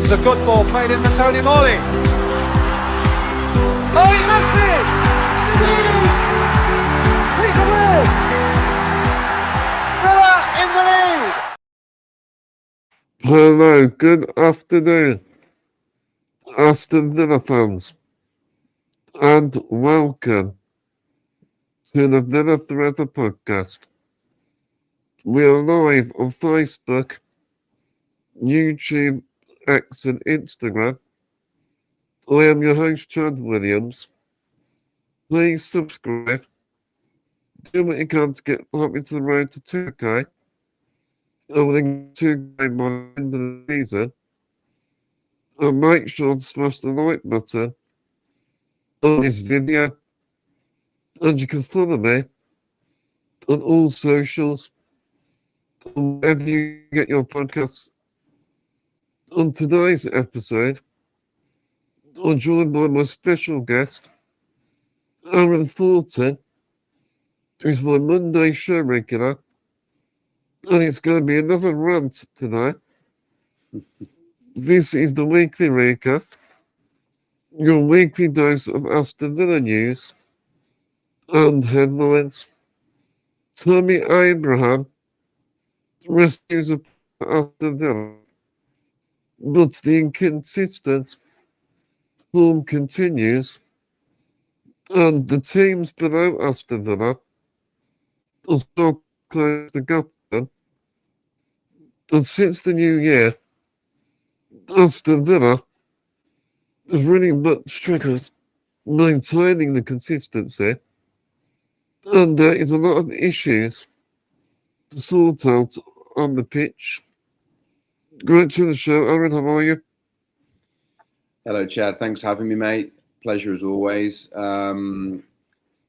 is a good ball played into Tony Morley. Oh, he left it! It is! Peter Ward! Villa in the lead! Hello, good afternoon, Aston Villa fans, and welcome to the Villa Forever podcast. We are live on Facebook, YouTube, X and Instagram. I am your host, Chad Williams. Please subscribe. Do what you can to get up into the road to 2K. Over the 2K by the end of the season. And make sure to smash the like button on this video. And you can follow me on all socials, wherever you get your podcasts. On today's episode, I'm joined by my special guest, Aaron Thornton, who's my Monday show regular, and it's going to be another rant tonight. This is the weekly recap, your weekly dose of Aston Villa news and headlines. Tammy Abraham rescues a Aston Villa, but the inconsistent form continues, and the teams below Aston Villa are still close the gap. And since the new year, Aston Villa has really much struggled maintaining the consistency, and there is a lot of issues to sort out on the pitch. Great to the show, Aaron. How are you? Hello, Chad. Thanks for having me, mate. Pleasure as always.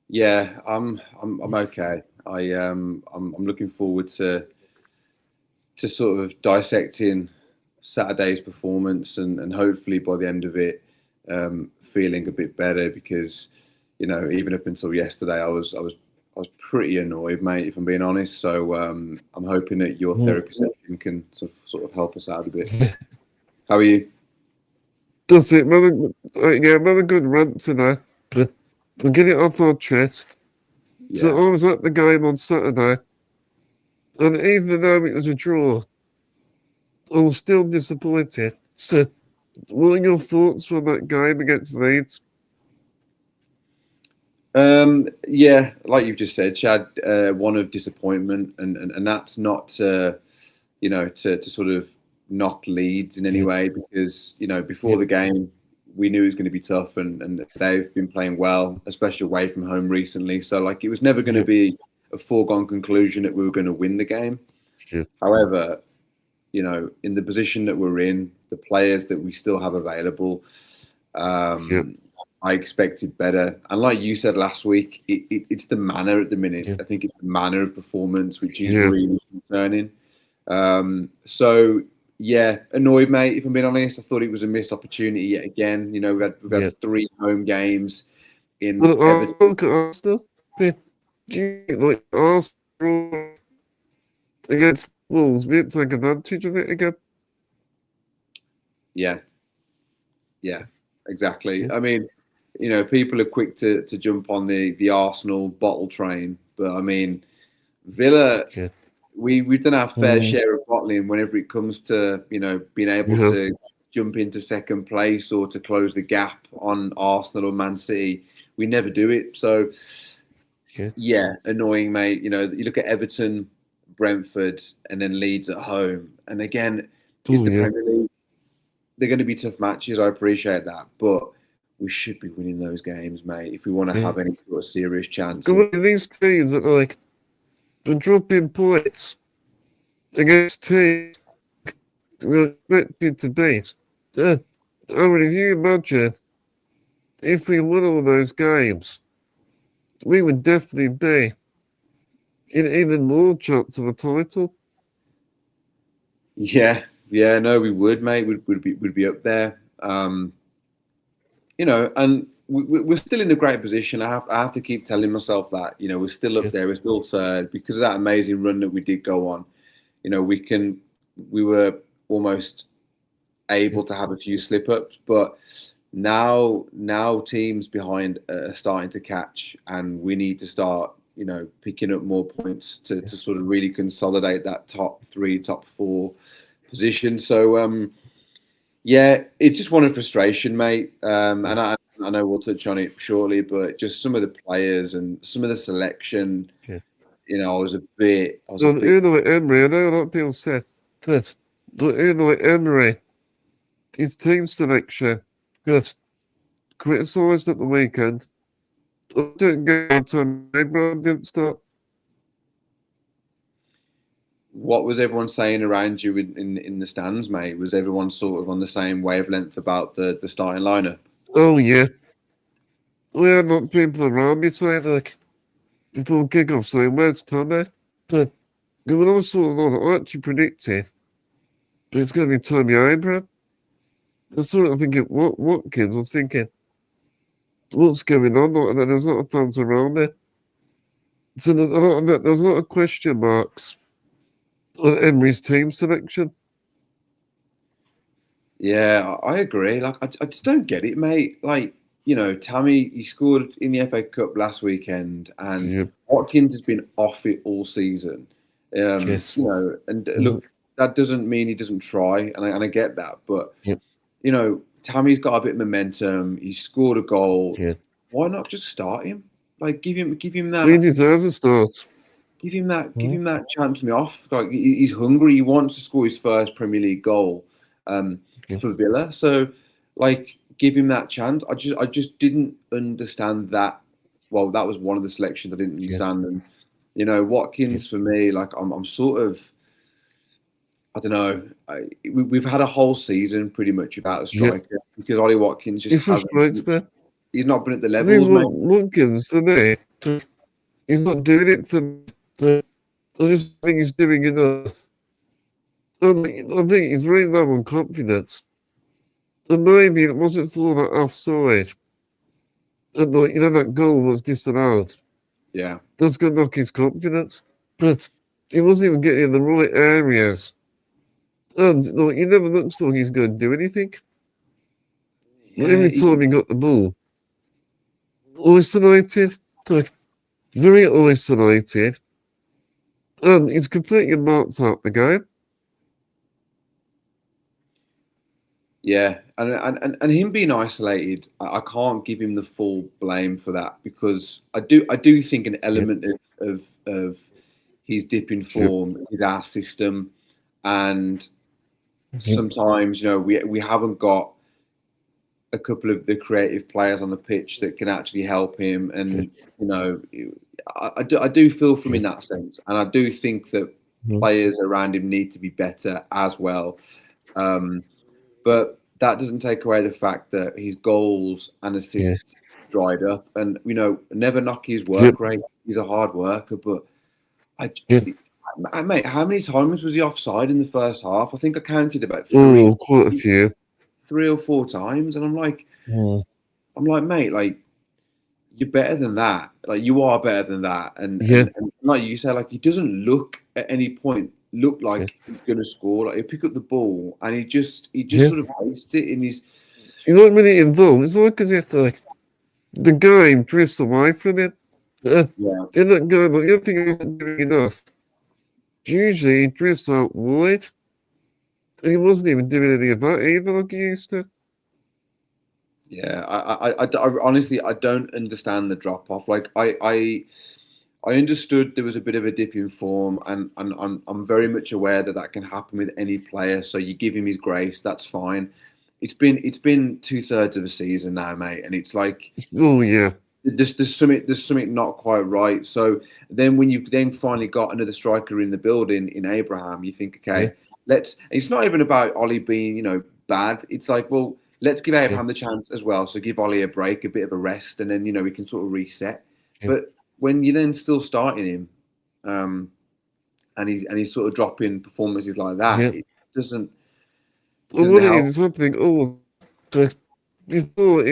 Yeah, I'm okay. I'm looking forward to sort of dissecting Saturday's performance and hopefully by the end of it, feeling a bit better because, you know, even up until yesterday, I was pretty annoyed, mate, if I'm being honest. So I'm hoping that your therapy session can sort of help us out a bit. How are you? That's it. Another good rant today. We'll get it off our chest. Yeah. So I was at the game on Saturday, and even though it was a draw, I was still disappointed. So, what are your thoughts on that game against Leeds? Yeah, like you've just said, Chad, one of disappointment, and that's not to sort of knock Leeds in any way, because, you know, before the game, we knew it was going to be tough, and they've been playing well, especially away from home recently. So, like, it was never going to be a foregone conclusion that we were going to win the game. Yeah. However, you know, in the position that we're in, the players that we still have available, I expected better. And like you said last week, it's the manner at the minute. Yeah. I think it's the manner of performance which is really concerning. So, yeah, annoyed, mate, if I'm being honest. I thought it was a missed opportunity yet again. You know, we've had 3 home games in Everton. Look at Arsenal. Like Arsenal against Wolves, we didn't take advantage of it again. Yeah, exactly. I mean, you know, people are quick to jump on the Arsenal bottle train, but I mean, Villa, we've done our fair share of bottling whenever it comes to, you know, being able to jump into second place or to close the gap on Arsenal or Man City. We never do it. So, yeah, annoying, mate. You know, you look at Everton, Brentford, and then Leeds at home, and again, it's the Premier League. They're going to be tough matches. I appreciate that, but we should be winning those games, mate, if we want to have any sort of serious chance. These teams that are dropping points against teams we're expected to beat. I mean, if you imagine if we won all those games, we would definitely be in even more chance of a title. Yeah, no, we would, mate. We'd be up there. You know, and we're still in a great position. I have to keep telling myself that. You know, we're still up there. We're still third because of that amazing run that we did go on. You know, we were almost able to have a few slip-ups, but now teams behind are starting to catch, and we need to start, picking up more points to sort of really consolidate that top 3, top 4 position. So yeah, it's just one of frustration, mate. And I know we'll touch on it shortly, but just some of the players and some of the selection, Yeah. I was a bit. Emery, I know a lot of people said that, Emery, his team selection got criticised at the weekend. I didn't get on to Abraham didn't start. What was everyone saying around you in the stands, mate? Was everyone sort of on the same wavelength about the starting lineup? Oh, yeah. We had not people around me saying, like, before kick-off saying, where's Tommy? But there was also a lot I actually predicted but it's going to be Tommy Abraham. That's what I think Watkins was thinking. What's going on? And then there's a lot of fans around it. So there's a lot of question marks on Emery's team selection. Yeah, I agree. Like, I just don't get it, mate. Like, Tammy, he scored in the FA Cup last weekend, and Watkins has been off it all season. Yes. Look, that doesn't mean he doesn't try, and I get that. But, Tammy's got a bit of momentum. He scored a goal. Yeah. Why not just start him? Like, give him that. He deserves a start. Give him that chance me off. Like, he's hungry. He wants to score his first Premier League goal for Villa. So, like, give him that chance. I just didn't understand that. Well, that was one of the selections I didn't understand. And Watkins for me, like, I'm sort of, I don't know. We've had a whole season pretty much without a striker because Ollie Watkins just hasn't. He's not been at the levels, mate. Watkins today, he's not doing it for. I just think he's doing enough. I think he's really low on confidence. And maybe it wasn't for that offside. And that goal was disallowed. Yeah. That's going to knock his confidence. But he wasn't even getting in the right areas. And he never looks like he's going to do anything. Every time he got the ball, isolated, like very isolated, and he's completely marked out the game. Yeah, and him being isolated, I can't give him the full blame for that because I do think an element of his dip in form is our system, and sometimes we haven't got a couple of the creative players on the pitch that can actually help him, and I do feel for him in that sense, and I do think that players around him need to be better as well. But that doesn't take away the fact that his goals and assists dried up, and never knock his work rate. He's a hard worker, but mate, how many times was he offside in the first half? I think I counted about quite a few. 3 or 4 times, and I'm like, mate, like, you're better than that. Like, you are better than that. And like you say, like, he doesn't look at any point like he's gonna score. Like, he'll pick up the ball and he just sort of wastes it in his. He's not really involved. It's like as if the game drifts away from it. In that game, like, you don't think he's doing enough. Usually he drifts out wide. And he wasn't even doing any of that either like he used to. Yeah, I honestly, I don't understand the drop off. Like, I understood there was a bit of a dip in form, and I'm very much aware that can happen with any player. So you give him his grace, that's fine. It's been 2/3 of a season now, mate, and it's like, there's something not quite right. So then when you've then finally got another striker in the building in Abraham, you think, okay, it's not even about Ollie being bad. It's like, well, let's give Abraham the chance as well. So give Ollie a break, a bit of a rest, and then we can sort of reset. But when you're then still starting him, and he's sort of dropping performances like that, it doesn't. Well, it's something. Before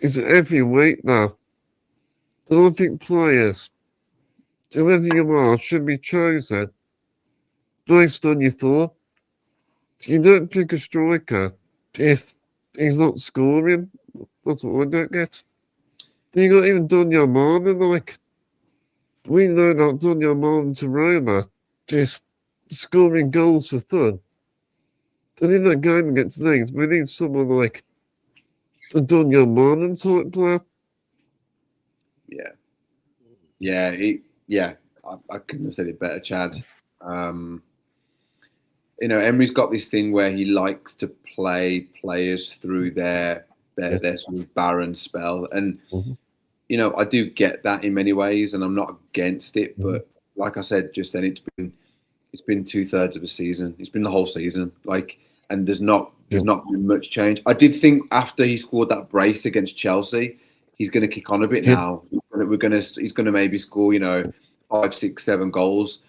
it's every week now. I don't think players, whoever you are, should be chosen based on your thought. You don't pick a striker if he's not scoring. That's what I don't get. You got even Daniel Martin, like, we know that Daniel Martin to Roma is scoring goals for fun. And in that game against Leeds, we need someone like a Daniel Martin type player. I couldn't have said it better, Chad. Emery's got this thing where he likes to play players through their sort of barren spell, and I do get that in many ways, and I'm not against it. But like I said just then, it's been 2/3 of a season. It's been the whole season, and there's not been much change. I did think after he scored that brace against Chelsea, he's going to kick on a bit now. He's going to maybe score 5, 6, 7 goals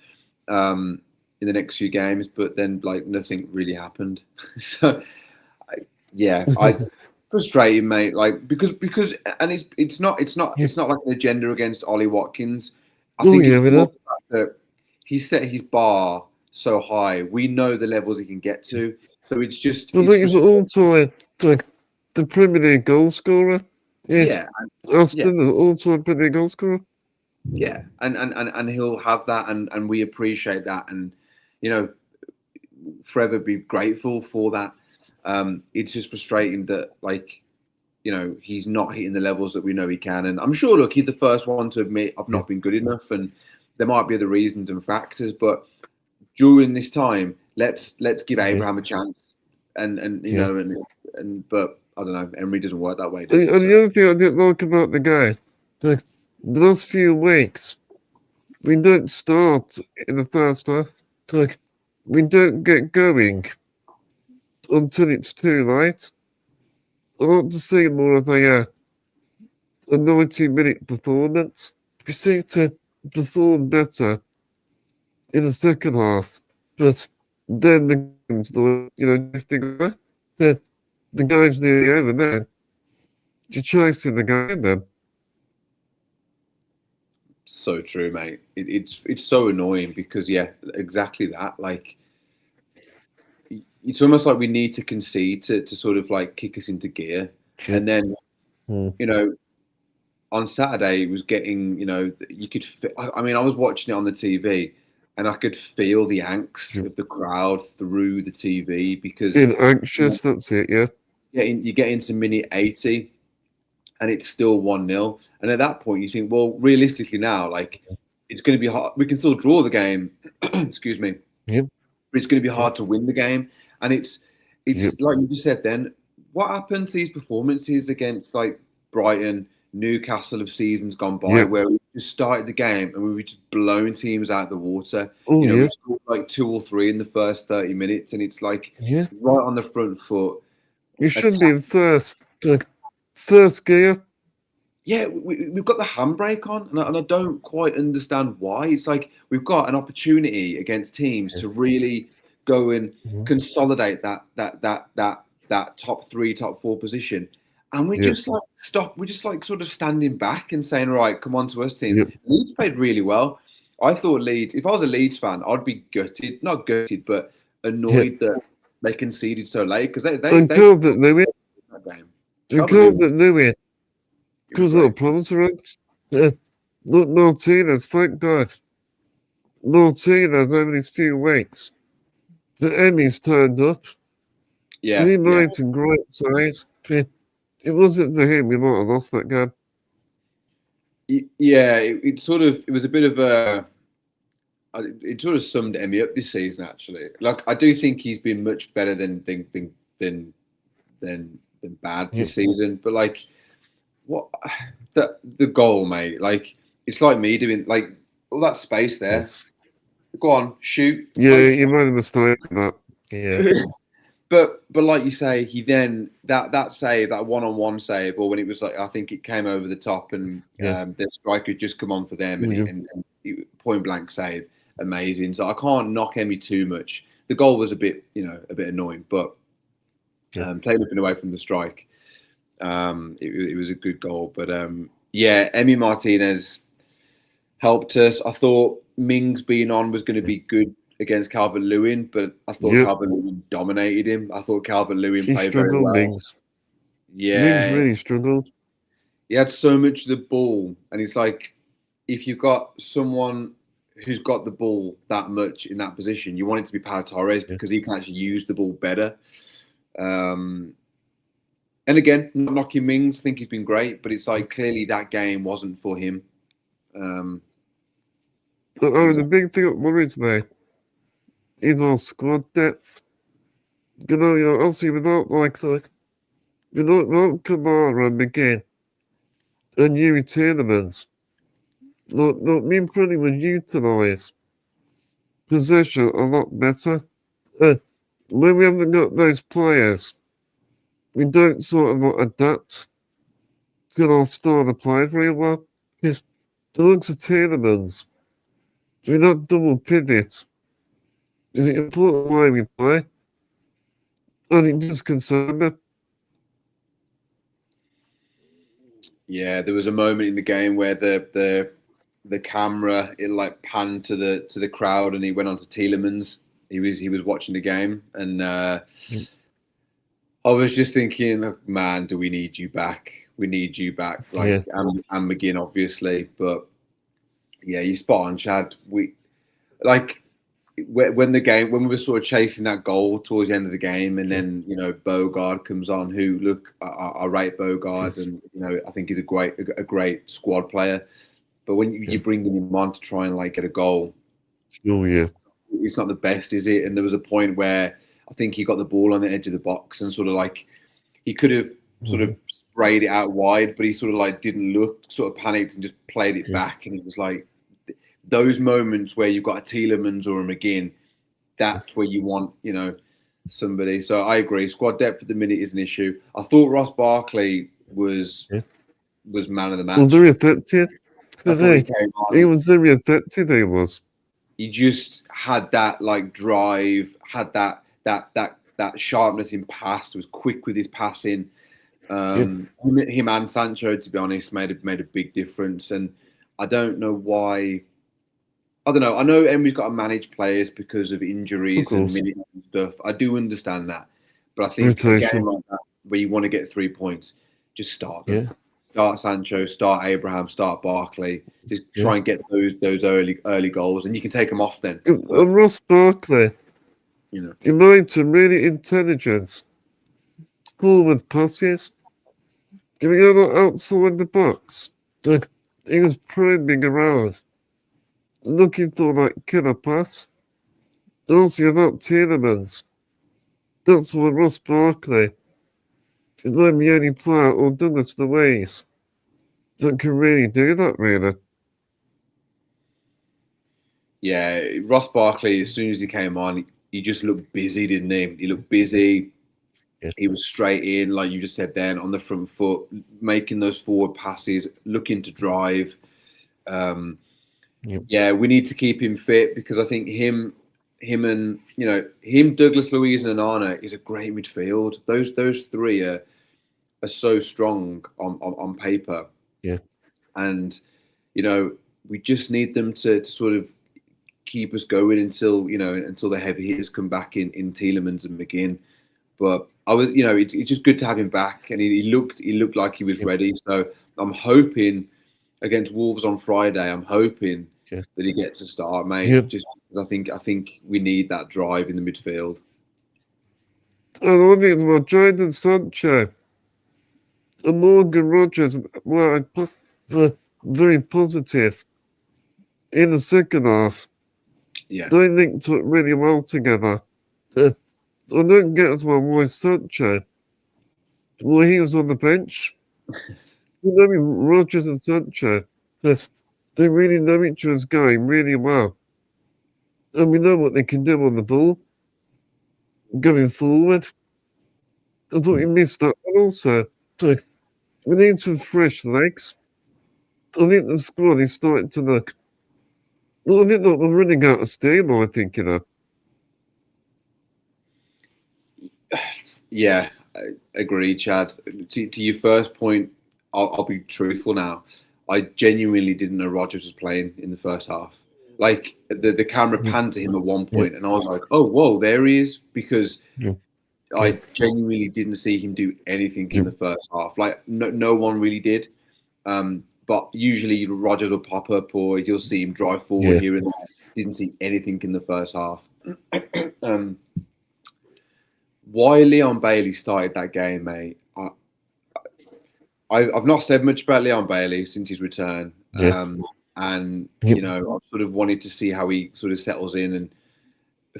in the next few games, but then nothing really happened. So frustrating, mate. Because and it's not like an agenda against Ollie Watkins. I think it's more the fact that he set his bar so high. We know the levels he can get to. So it's just. But he's also like the Premier League goal scorer. Yes. Aston is also a Premier League goal scorer. Yeah, and he'll have that, and we appreciate that, and forever be grateful for that. It's just frustrating that he's not hitting the levels that we know he can, and I'm sure he's the first one to admit I've not been good enough, and there might be other reasons and factors, but during this time, let's give Abraham a chance, and but I don't know, Emery doesn't work that way. And the other thing I didn't like about the guy, the last few weeks, we don't start in the first half. We don't get going until it's too late. I want to see more of a 90-minute performance. We seem to perform better in the second half, but then the game's drifting away. The game's nearly over now. You're chasing the game then. So true, mate. It's so annoying because exactly that. It's almost like we need to concede to sort of kick us into gear, and then on Saturday it was getting you could. I was watching it on the TV, and I could feel the angst of the crowd through the TV because being anxious. That's it. Yeah. You get into minute 80. And it's still 1-0. And at that point, you think, well, realistically now, it's going to be hard. We can still draw the game. Excuse me. Yep. But it's going to be hard to win the game. And it's like you just said then, what happened to these performances against Brighton, Newcastle of seasons gone by, where we just started the game and we were just blowing teams out of the water. We scored 2 or 3 in the first 30 minutes. And it's right on the front foot. You should be in first gear. Yeah, we've got the handbrake on, and I don't quite understand why. It's we've got an opportunity against teams to really go and consolidate that top 3, top 4 position, and we just stop. We're just sort of standing back and saying, "Right, come on to us, team." Yep. Leeds played really well. I thought Leeds. If I was a Leeds fan, I'd be gutted, not gutted, but annoyed that they conceded so late because they killed that they win. That game. They killed that they win. Because of the problems around. Look, Martinez, thank God. Martinez over these few weeks. The Emmys turned up. Yeah. He made some great saves. It wasn't for him, we might have lost that game. Yeah, it was a bit of a. It sort of summed Emmy up this season, actually. I do think he's been much better than bad this season, but what the goal, mate? It's like me doing all that space there. Yes. Go on, shoot. Yeah, you made a mistake with that. Yeah. but like you say, he then that save, that one-on-one save, or when it was I think it came over the top and the striker had just come on for them and point blank save, amazing. So I can't knock Emmy too much. The goal was a bit annoying, but take nothing away from the strike. It was a good goal, but Emmy Martinez helped us. I thought Mings being on was going to be good against Calvert-Lewin, but I thought Calvert-Lewin dominated him. I thought Calvert-Lewin played very well. Mings Yeah, really struggled. He had so much of the ball, and it's like if you've got someone who's got the ball that much in that position, you want it to be Pau Torres because he can actually use the ball better. And again, not knocking Mings, I think he's been great, but it's like clearly that game wasn't for him. The big thing that worries me is our squad depth. Obviously without without Kamara and McGinn and Yuri Tielemans, me and Freddie would utilise possession a lot better. When we haven't got those players, we don't sort of adapt to our style of play very well. Because the looks of Tielemans, we don't double pivot. Is it important the way we play? And it just concerned me. Yeah, there was a moment in the game where the camera it panned to the crowd, and he went on to Tielemans. He was watching the game, and I was just thinking, man, do we need you back? We need you back, and McGinn obviously, but yeah, you spot on, Chad. When we were sort of chasing that goal towards the end of the game, and then Bogard comes on. Who look, I rate Bogard, and I think he's a great squad player. But when you bring him on to try and get a goal, it's not the best, is it? And there was a point where I think he got the ball on the edge of the box and sort of he could have sort of sprayed it out wide, but he sort of didn't look, sort of panicked and just played it back, and it was those moments where you've got a Tielemans or a McGinn, that's where you want, somebody. So I agree. Squad depth at the minute is an issue. I thought Ross Barkley was man of the match. Well, very effective. He was very effective. He was. He just had that drive, had that sharpness in pass. Was quick with his passing. Him and Sancho, to be honest, made a big difference. And I don't know why. I don't know. I know Emery's got to manage players because of injuries and minutes and stuff. I do understand that, but I think a game like that where you want to get 3 points, just start them. Yeah. Start Sancho, start Abraham, start Barkley. Just try and get those early goals, and you can take them off then. And Ross Barkley, he made some really intelligent forward passes. Giving out outside the box. He was probing around, looking for killer pass. Also about Tielemans. That's why Ross Barkley is the only player, or Douglas Luiz, that can really do that, really. Yeah, Ross Barkley, as soon as he came on, he just looked busy, didn't he? He looked busy. Yeah. He was straight in, like you just said then, on the front foot, making those forward passes, looking to drive. Yeah, we need to keep him fit because I think him, Douglas Luiz and Onana is a great midfield. Those three are so strong on paper. Yeah. And, we just need them to sort of keep us going until the heavy hitters come back in Tielemans and McGinn. But I was, it's just good to have him back, and he looked like he was ready. So I'm hoping against Wolves on Friday, that he gets a start, mate. Yeah. Just because I think we need that drive in the midfield. And one thing about Jadon Sancho and Morgan Rogers were very positive in the second half. Yeah, they linked up really well together. I don't get as well why Sancho. Well, he was on the bench. Rogers and Sancho, they really know each other's game really well. And we know what they can do on the ball going forward. I thought you missed that one also. We need some fresh legs. I think the squad is starting to look. Well, I think that we're running out of steam, I think, Yeah, I agree, Chad. To your first point, I'll be truthful now. I genuinely didn't know Rodgers was playing in the first half. Like the camera panned to him at one point, and I was like, "Oh, whoa, there he is!" Because I genuinely didn't see him do anything in the first half. Like no one really did. But usually Rodgers will pop up, or you'll see him drive forward here and there. Didn't see anything in the first half. Why Leon Bailey started that game, mate? I've not said much about Leon Bailey since his return, and you know, I've sort of wanted to see how he sort of settles in. And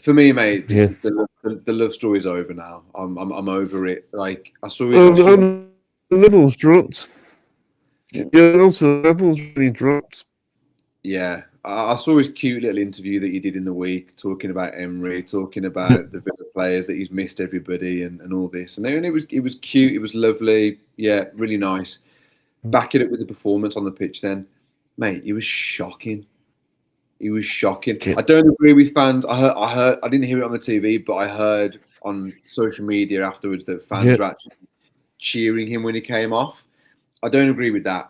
for me, mate, the love story's over now. I'm over it. Like I saw the levels dropped. Yeah, also the levels really dropped. Yeah, I saw his cute little interview that he did in the week, talking about Emery, talking about the Villa players, that he's missed everybody and all this. And it was cute, it was lovely. Yeah, really nice. Back it up with the performance on the pitch then. Mate, he was shocking. He was shocking. I don't agree with fans. I heard I didn't hear it on the TV, but I heard on social media afterwards that fans were actually cheering him when he came off. I don't agree with that.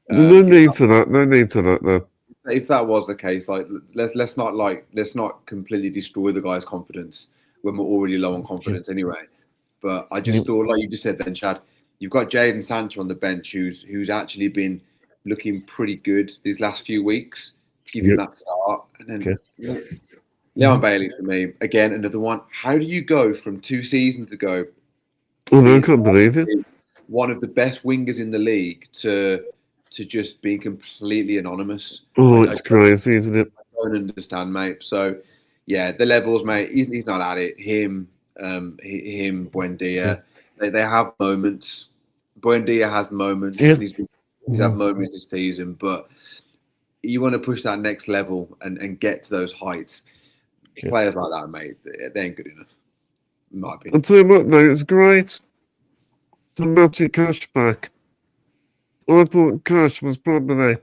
No need for that. No need for that, though. If that was the case, like let's not completely destroy the guy's confidence when we're already low on confidence anyway. But I just thought, like you just said then, Chad, you've got Jadon Sancho on the bench who's actually been looking pretty good these last few weeks. Give him that start, and then Leon Bailey for me again, another one. How do you go from 2 seasons ago? Oh, no, I can't believe it. One of the best wingers in the league to just being completely anonymous. Oh, it's crazy, isn't it? I don't understand, mate. So, yeah, the levels, mate. He's not at it. Him, Buendia. They have moments. Buendia has moments. He's had moments this season, but you want to push that next level and get to those heights. Players like that, mate, they ain't good enough, in my opinion. I'll tell you what, though, it's great to Matty Cash back. I thought Cash was probably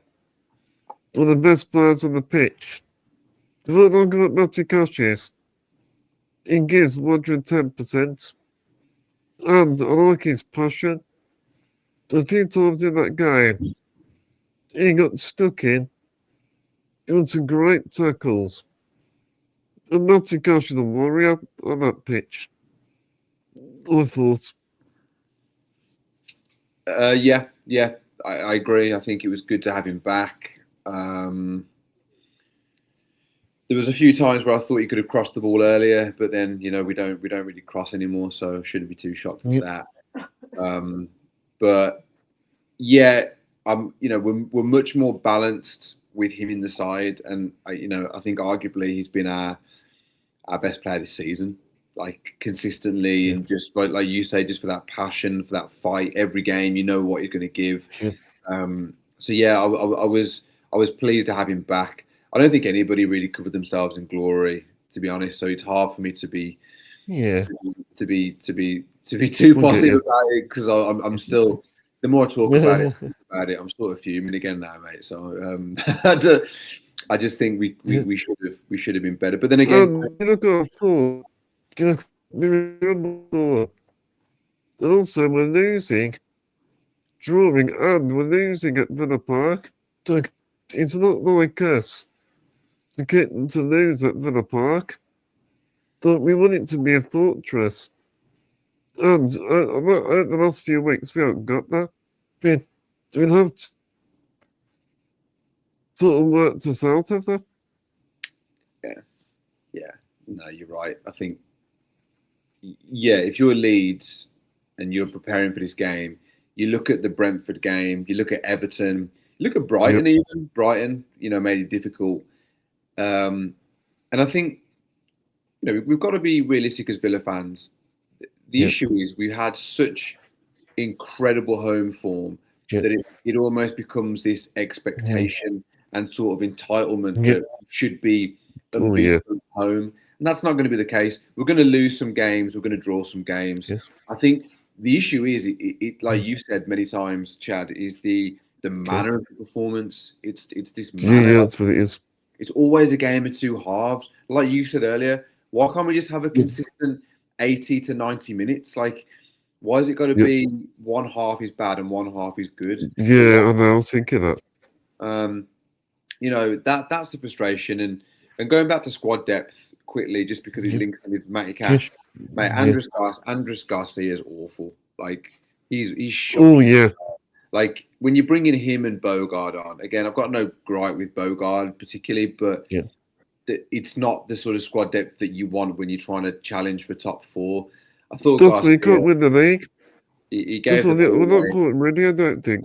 one of the best players on the pitch. If I look at Matty Cash is, he gives 110%. And I like his passion. A few times in that game, he got stuck in. He won some great tackles. And Matty Cash is a warrior on that pitch. I thought. Yeah. I agree. I think it was good to have him back. There was a few times where I thought he could have crossed the ball earlier, but then we don't really cross anymore, so shouldn't be too shocked at that. But yeah, we're much more balanced with him in the side, and I think arguably he's been our best player this season, like consistently, and just like you say, just for that passion, for that fight every game. You know what he's going to give. So yeah, I was pleased to have him back. I don't think anybody really covered themselves in glory, to be honest. So it's hard for me to be to be too positive about it, because I'm still. The more I talk about it, I'm sort of fuming again now, mate. So I just think we should have been better. But then again, also we're losing, drawing, and we're losing at Villa Park. It's not like us to get to lose at Villa Park. But we want it to be a fortress. And the last few weeks, we haven't got that. We'll have to sort of work us out of that. Yeah. No, you're right. I think, if you're Leeds and you're preparing for this game, you look at the Brentford game, you look at Everton, you look at Brighton even. Brighton, made it difficult. And I think, we've got to be realistic as Villa fans. The issue is we've had such incredible home form that it almost becomes this expectation and sort of entitlement that should be unbeaten at home. And that's not going to be the case. We're going to lose some games. We're going to draw some games. I think the issue is, it like you've said many times, Chad, is the manner of the performance. It's this manner. Yeah, that's what it is. It's always a game of two halves. Like you said earlier, why can't we just have a consistent 80 to 90 minutes? Like, why has it got to be one half is bad and one half is good? Yeah, I know. I was thinking that. that's the frustration. And going back to squad depth quickly, just because he links with Matty Cash, mate. Andres Garcia is awful. Like he's shocking. Oh yeah. Like when you're bringing him and Bogard on, again, I've got no gripe with Bogard particularly, but it's not the sort of squad depth that you want when you're trying to challenge for top 4. I thought Garcia, he can't win the league. He gave we're not quite ready, I don't think.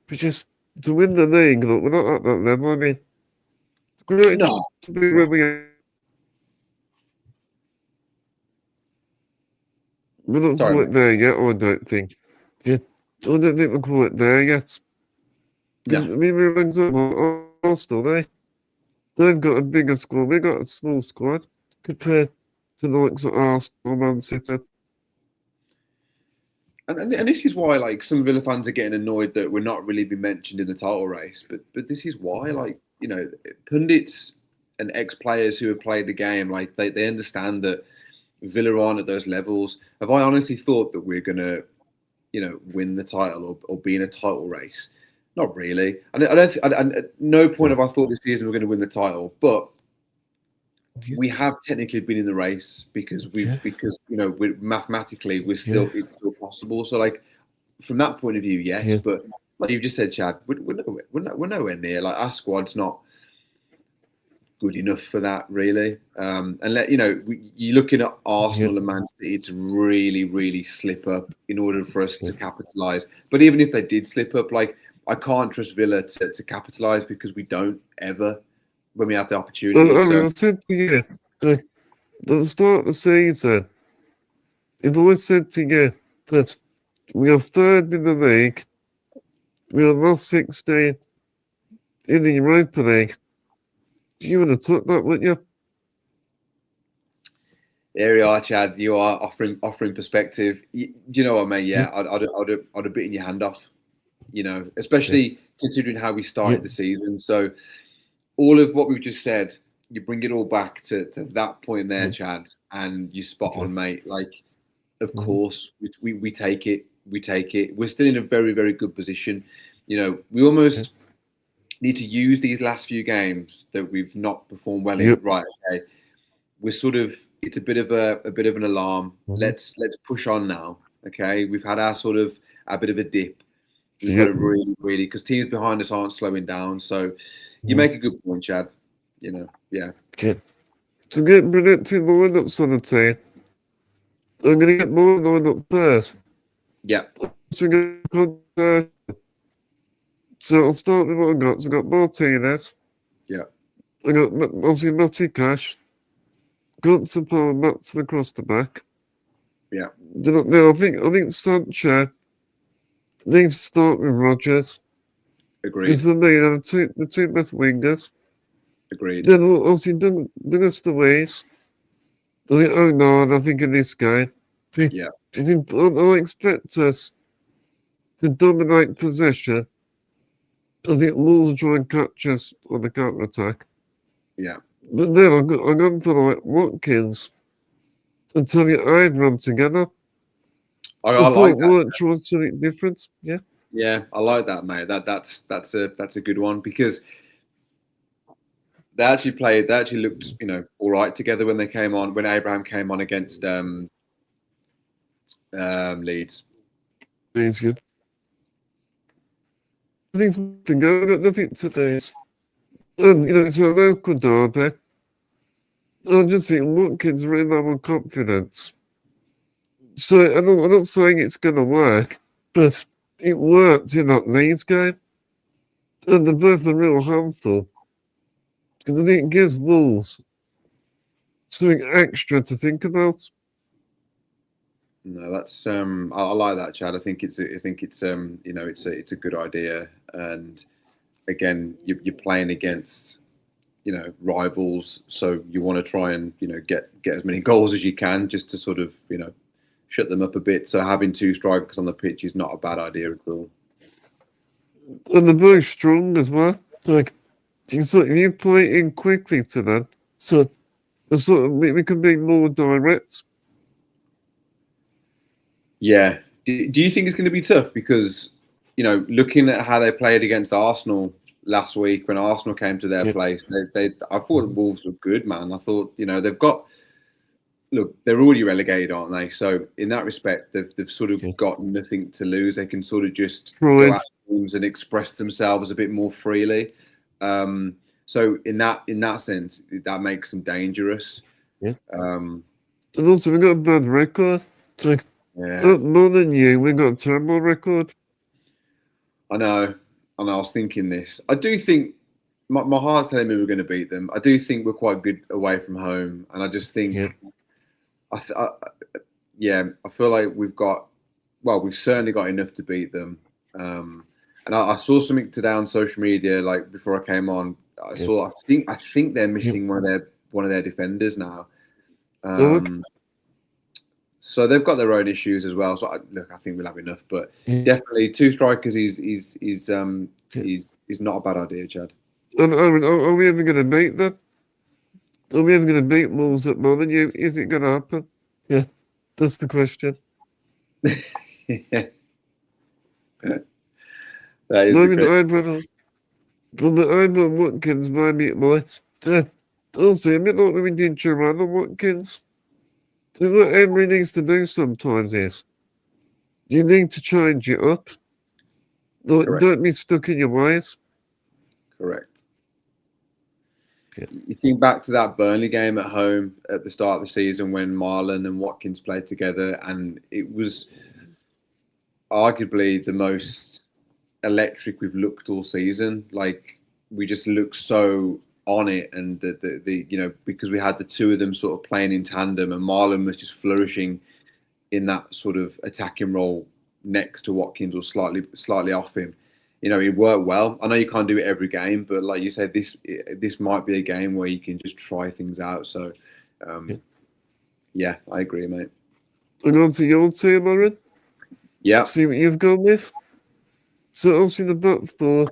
But just to win the league, look, we're not at that level. I mean, it's great to be where we are. We're not quite there yet, I don't think. I don't think we're quite there yet. I mean, we run up Arsenal, they've got a bigger squad. We've got a small squad compared to the likes of Arsenal, Man City. And this is why, like, some Villa fans are getting annoyed that we're not really being mentioned in the title race. But this is why, like, pundits and ex-players who have played the game, like, they understand that Villa aren't at those levels. Have I honestly thought that we're going to, win the title or be in a title race? Not really. And at no point have I thought this season we're going to win the title. But we have technically been in the race because we're mathematically it's still possible. So, like, from that point of view, yes. But like you just said, Chad, we're nowhere near. Like, our squad's not good enough for that, really. And you're looking at Arsenal and Man City to really, really slip up in order for us to capitalise. But even if they did slip up, like, I can't trust Villa to capitalise because we don't ever when we have the opportunity. I said to you, at the start of the season, I've always said to you that we are third in the league, we are last 16 in the Europa League. You would have took that, wouldn't you? There you are, Chad. You are offering perspective. Do you know what, mate? Yeah, I'd have bitten your hand off. Especially considering how we started the season. So all of what we've just said, you bring it all back to that point there, Chad, and you spot on, mate. Like, of course, we take it. We take it. We're still in a very, very good position. We almost need to use these last few games that we've not performed well in. Right, okay. We're sort of, it's a bit of an alarm. Let's push on now. Okay, we've had our bit of a dip. We've got to really, really, because teams behind us aren't slowing down. So you make a good point, Chad. Okay. To get predicted lineups on the team, I'm going to get my lineup first. Yeah. So I'll start with what I've got. So I've got Martinez. Yeah. I got obviously Matty Cash. Gunson Paul, Matson across the back. Yeah. I think Sancho needs to start with Rodgers. Agreed. Because the two best wingers. Agreed. Then obviously Douglas Luiz. I think in this game. Yeah. I expect us to dominate possession. I think Wolves will try and catch us on the counter attack. Yeah. But then I'm going for like Watkins and Abraham together. I like that. We'll try something different. Yeah. Yeah, I like that, mate. That's a good one because they actually looked, all right together when Abraham came on against Leeds. Leeds, good. I think something I've got nothing to do. It's a local derby. I just think Watkins really have more confidence. So I'm not saying it's going to work, but it worked in that Leeds game. And they're both a real handful. Because I think it gives Wolves something extra to think about. No, that's I like that, Chad. I think it's it's a good idea. And again, you're playing against rivals, so you want to try and get as many goals as you can, just to sort of shut them up a bit. So having two strikers on the pitch is not a bad idea at all. And they're very strong as well. Like, you play in quickly to them, so we can be more direct. Yeah. Do you think it's going to be tough? Because looking at how they played against Arsenal, last week when Arsenal came to their place. I thought Wolves were good, man. I thought, they've got. Look, they're already relegated, aren't they? So in that respect, they've sort of got nothing to lose. They can sort of just go out teams and express themselves a bit more freely. So in that sense, that makes them dangerous. Yeah. And also, we got a bad record. More than you, we got a terrible record. I know. I was thinking this. I do think my heart's telling me we're going to beat them. I do think we're quite good away from home, and I just think. I feel like we've certainly got enough to beat them. And I saw something today on social media, like before I came on. I think they're missing one of their defenders now. So they've got their own issues as well. So I think we'll have enough, but definitely 2 strikers is not a bad idea, Chad. And are we ever going to beat them? Are we ever going to beat Wolves at more than you? Is it going to happen? Yeah, that's the question. That is the question. Abraham Watkins maybe it might. Also, a bit like we did Aaron Watkins. What Emery needs to do sometimes is you need to change it up. Don't be stuck in your ways. Correct. You think back to that Burnley game at home at the start of the season when Marlon and Watkins played together, and it was arguably the most electric we've looked all season. Like, we just looked so on it, and the because we had the 2 of them sort of playing in tandem, and Marlon was just flourishing in that sort of attacking role next to Watkins or slightly off him. It worked well. I know you can't do it every game, but like you said, this might be a game where you can just try things out. So, I agree, mate. And on to your team, Aaron. Yeah. See what you've gone with. So obviously the back 4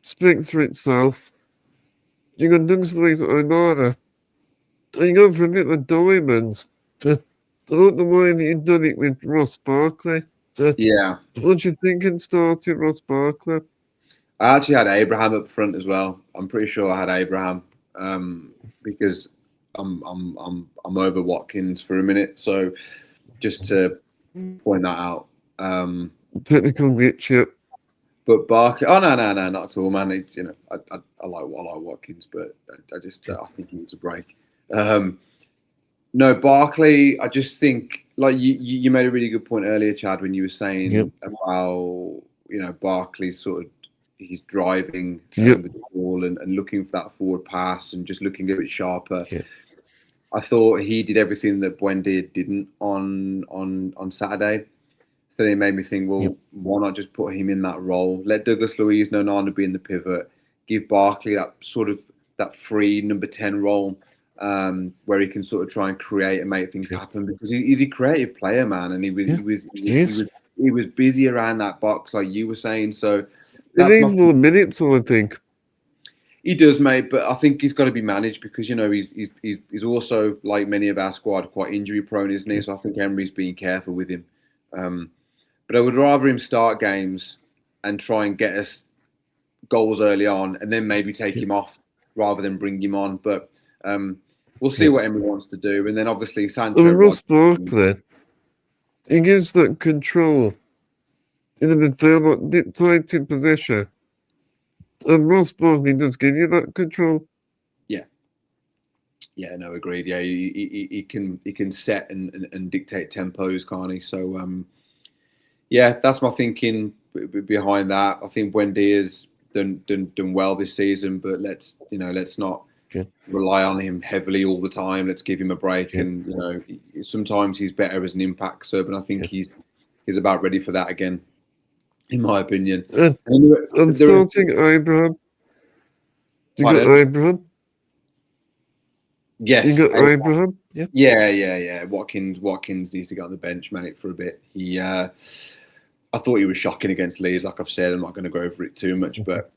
speaks for itself. You got Douglas Luiz at Onana. And you go for a bit of diamonds. I like the way that you've done it with Ross Barkley. Yeah. What you thinking starting Ross Barkley? I actually had Abraham up front as well. I'm pretty sure I had Abraham because I'm over Watkins for a minute. So just to point that out. Technical glitch, yeah. But Barkley, no, not at all, man. It's I like Watkins, but I think he needs a break. No, Barkley, I just think, like you made a really good point earlier, Chad, when you were saying about, Barkley's he's driving with the ball and looking for that forward pass and just looking a bit sharper. Yeah. I thought he did everything that Buendia didn't on Saturday. So it made me think, well, why not just put him in that role? Let Douglas Luiz and Onana be in the pivot. Give Barkley that free number 10 role. Where he can sort of try and create and make things happen, because he's a creative player, man, and he was busy around that box, like you were saying. So he needs more minutes, I think. He does, mate, but I think he's got to be managed because he's also, like many of our squad, quite injury prone, isn't he? So I think Emery's being careful with him. But I would rather him start games and try and get us goals early on, and then maybe take him off rather than bring him on. But we'll see what Emery wants to do. And then obviously Sancho. Ross Barkley, he gives that control in the midfield, like dictating possession. And Ross Barkley does give you that control. Yeah, no, agreed. Yeah, he can set and dictate tempos, can't he? So that's my thinking behind that. I think Buendia's done well this season, but let's not rely on him heavily all the time. Let's give him a break, and sometimes he's better as an impact sub, and I think he's about ready for that again, in my opinion. I'm starting Abraham. You got Abraham? Yes. You got Abraham? Yeah. Watkins needs to get on the bench, mate, for a bit. I thought he was shocking against Leeds, like I've said. I'm not going to go over it too much, but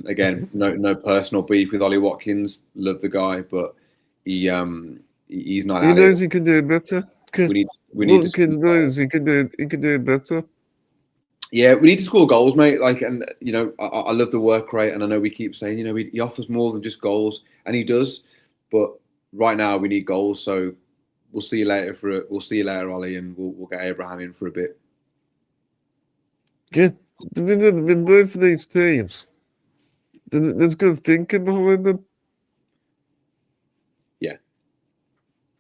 again, no personal beef with Ollie Watkins. Love the guy, but he's not. He knows he can do it better. We need Watkins knows he can do it better. Yeah, we need to score goals, mate. Like, and I love the work rate, and I know we keep saying, he offers more than just goals, and he does. But right now, we need goals. So we'll see you later We'll see you later, Ollie, and we'll get Abraham in for a bit. Yeah, with both of these teams, there's good thinking behind them.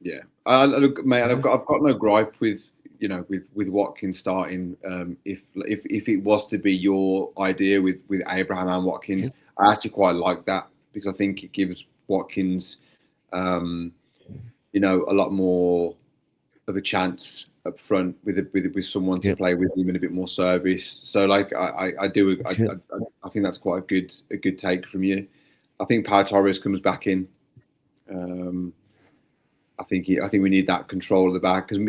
Yeah. Look, mate, I've got no gripe with Watkins starting. If it was to be your idea with Abraham and Watkins, I actually quite like that because I think it gives Watkins, a lot more of a chance up front with someone to play with him and a bit more service. So like I think that's quite a good take from you. I think Pau Torres comes back in. I think we need that control of the back because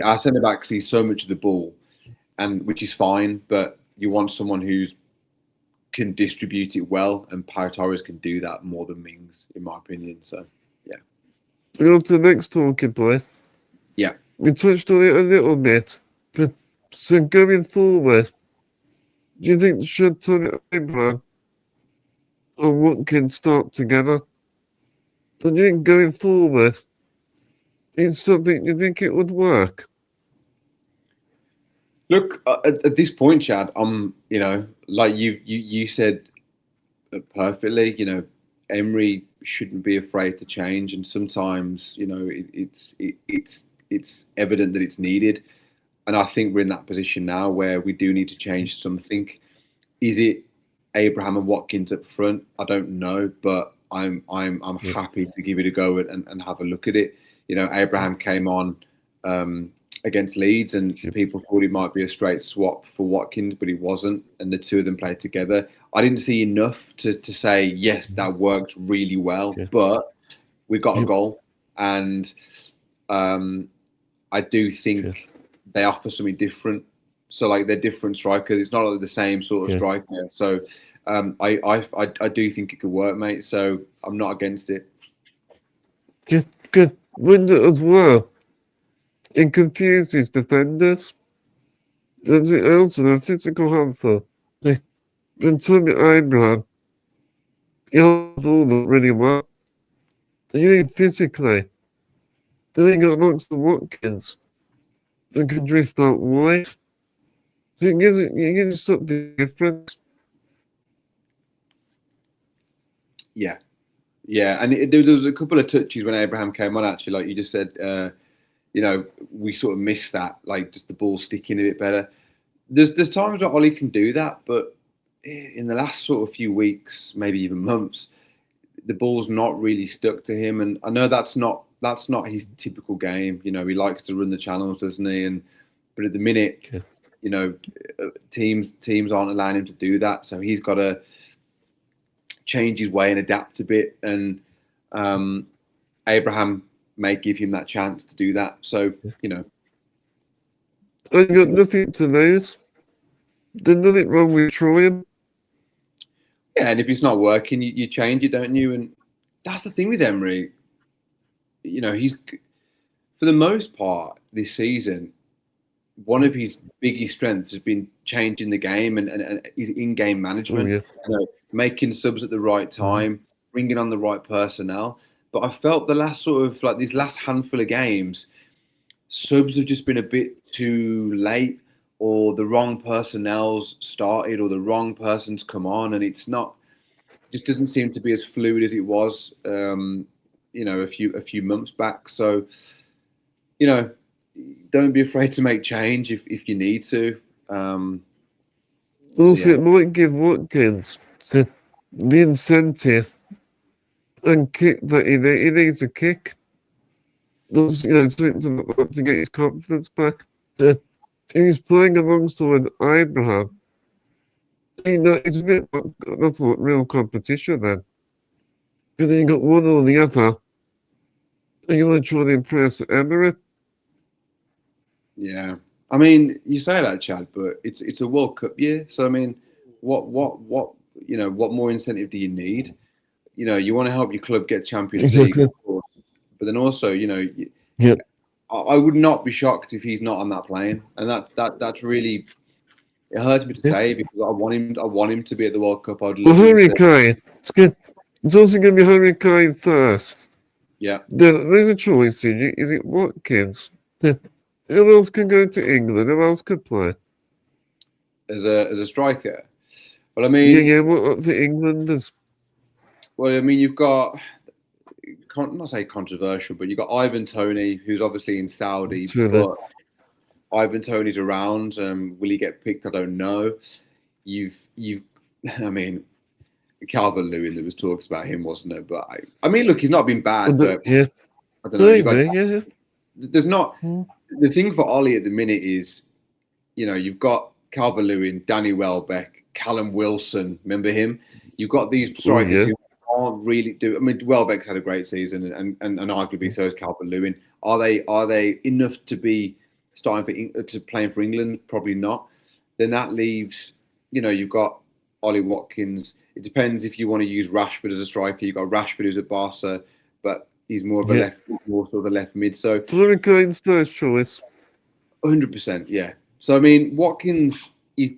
our centre back sees so much of the ball, and which is fine, but you want someone who can distribute it well, and Pau Torres can do that more than Mings, in my opinion. So yeah. We're on to the next talking point. Yeah, we touched on it a little bit, but so going forward, do you think should Tony Abraham or Watkins start together? Do you think going forward? It's something you think it would work? Look, at this point, Chad, like you said perfectly. Emery shouldn't be afraid to change, and sometimes it's evident that it's needed. And I think we're in that position now where we do need to change something. Is it Abraham and Watkins up front? I don't know, but I'm happy to give it a go and have a look at it. Abraham came on against Leeds, and people thought it might be a straight swap for Watkins, but it wasn't. And the two of them played together. I didn't see enough to say, yes, that works really well, but we got a goal. And I do think they offer something different. So, like, they're different strikers. It's not like the same sort of striker. So I do think it could work, mate. So I'm not against it. Good. Window as well. It confuses defenders. There's also a physical handful. When Tony Abraham, you hold all really well. You need physically. Then you got amongst the Watkins that can drift out wide. So it gives something different. Yeah. Yeah, and there was a couple of touches when Abraham came on, actually, like you just said, we sort of missed that, like just the ball sticking a bit better. There's times where Ollie can do that, but in the last sort of few weeks, maybe even months, the ball's not really stuck to him. And I know that's not his typical game. He likes to run the channels, doesn't he? But at the minute, teams aren't allowing him to do that, so he's got to change his way and adapt a bit, and Abraham may give him that chance to do that. So I got nothing to lose. There's nothing wrong with trying. Yeah, and if it's not working, you change it, don't you? And that's the thing with Emery. He's, for the most part this season, one of his biggest strengths has been changing the game and his in-game management. Making subs at the right time, bringing on the right personnel. But I felt the last sort of like these last handful of games, subs have just been a bit too late, or the wrong personnel's started, or the wrong person's come on, and just doesn't seem to be as fluid as it was, a few months back. So, don't be afraid to make change if you need to. Also, it might give Watkins the incentive and kick that he needs a kick. To get his confidence back. He's playing alongside Abraham. It's a bit that's not real competition then. Because then you got one or the other, and you want to try to impress Emery. Yeah, I mean, you say that, Chad, but it's a World Cup year. So I mean, what more incentive do you need? You want to help your club get Champions League, of course, but then also, I would not be shocked if he's not on that plane, and that's really, It hurts me to say because I want him to be at the World Cup. I'd Well, love him Harry to. Kane. It's also going to be Harry Kane first. Yeah. There's a choice here. Is it Watkins? Who else can go to England? Who else could play? As a striker. Well, I mean, Yeah, what the Englanders? well, I mean, you've got not say controversial, but you've got Ivan Toney, who's obviously in Saudi, but Ivan Toney's around. Will he get picked? I don't know. I mean, Calvert-Lewin, there was talks about him, wasn't there? But I mean, look, he's not been bad, but Yeah. I don't know. Maybe, There's not the thing for Ollie at the minute is, you've got Calvert-Lewin, Danny Welbeck, Callum Wilson. Remember him? You've got these strikers who can't really do. I mean, Welbeck's had a great season, and arguably so has Calvert-Lewin. Are they enough to be starting to playing for England? Probably not. Then that leaves, you've got Ollie Watkins. It depends if you want to use Rashford as a striker. You've got Rashford who's at Barca, but he's more of a more sort of a left mid. So Harry Kane's first choice. 100%, yeah. So I mean, Watkins, there's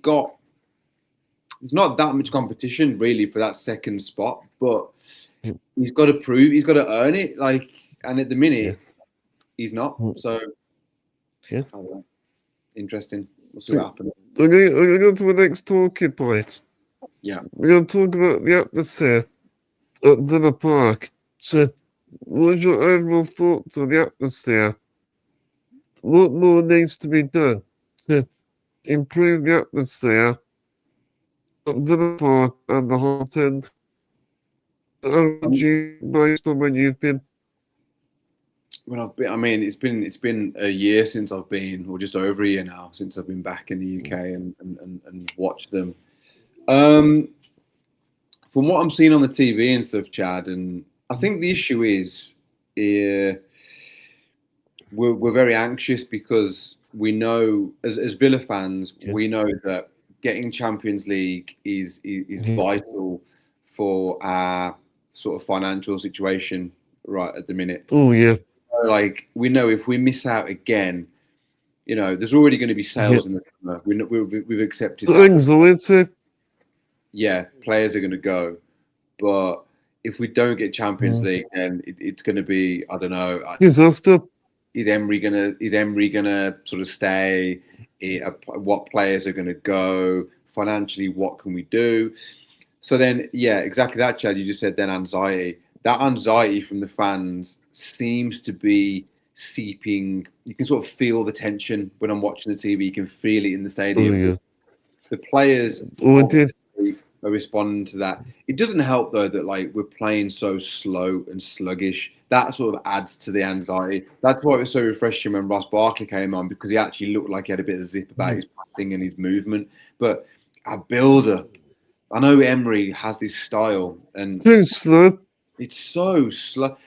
not that much competition really for that second spot, but he's got to prove, he's got to earn it. And at the minute, he's not. So, I don't know. Interesting. We'll see what happens. We're going to go to the next talking point. Yeah. We're going to talk about the atmosphere at Villa Park. So, what's your overall thoughts on the atmosphere? What more needs to be done to improve the atmosphere at Villa Park and the Heart End? Based on when you've been? When I've been, I mean, it's been a year since I've been, or just over a year now, since I've been back in the UK and watched them. From what I'm seeing on the TV and stuff, Chad, and I think the issue is we're very anxious because we know, as Villa fans, we know that getting Champions League is vital for our sort of financial situation right at the minute. Oh yeah. We know if we miss out again, there's already going to be sales in the summer. We've accepted that. Yeah, players are going to go, but if we don't get Champions League, then it's going to be, I don't know. Disaster. Is Emery gonna sort of stay? What players are going to go? Financially, what can we do? So then, yeah, exactly that, Chad. You just said then anxiety. That anxiety from the fans seems to be seeping. You can sort of feel the tension when I'm watching the TV. You can feel it in the stadium. The players are responding to that. It doesn't help though that we're playing so slow and sluggish. That sort of adds to the anxiety. That's why it was so refreshing when Ross Barkley came on, because he actually looked like he had a bit of zip about his passing and his movement. But our build-up, I know Emery has this style, and it's so slow.